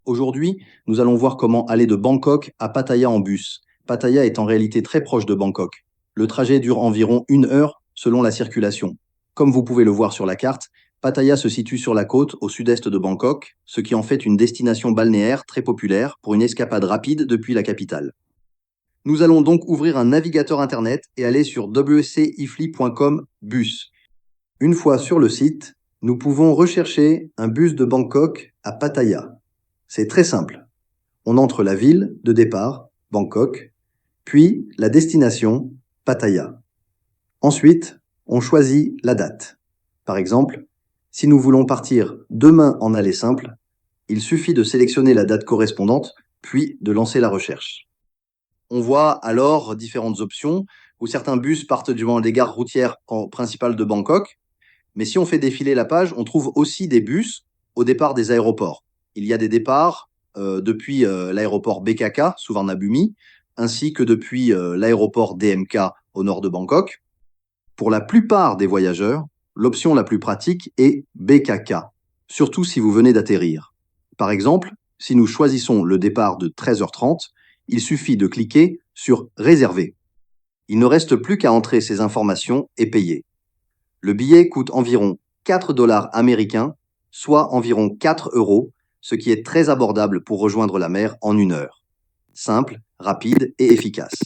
Aujourd'hui, nous allons voir comment aller de Bangkok à Pattaya en bus. Pattaya est en réalité très proche de Bangkok. Le trajet dure environ 1 heure selon la circulation. Comme vous pouvez le voir sur la carte, Pattaya se situe sur la côte au sud-est de Bangkok, ce qui en fait une destination balnéaire très populaire pour une escapade rapide depuis la capitale. Nous allons donc ouvrir un navigateur internet et aller sur wcifly.com bus. Une fois sur le site, nous pouvons rechercher un bus de Bangkok à Pattaya. C'est très simple. On entre la ville de départ, Bangkok, puis la destination, Pattaya. Ensuite, on choisit la date. Par exemple, si nous voulons partir demain en aller simple, il suffit de sélectionner la date correspondante, puis de lancer la recherche. On voit alors différentes options où certains bus partent durant les gares routières principales de Bangkok, mais si on fait défiler la page, on trouve aussi des bus au départ des aéroports. Il y a des départs depuis l'aéroport BKK, Suvarnabhumi, ainsi que depuis l'aéroport DMK au nord de Bangkok. Pour la plupart des voyageurs, l'option la plus pratique est BKK, surtout si vous venez d'atterrir. Par exemple, si nous choisissons le départ de 13h30, il suffit de cliquer sur Réserver. Il ne reste plus qu'à entrer ces informations et payer. Le billet coûte environ 4 dollars américains, soit environ 4 euros, ce qui est très abordable pour rejoindre la mer en 1 heure. Simple, rapide et efficace.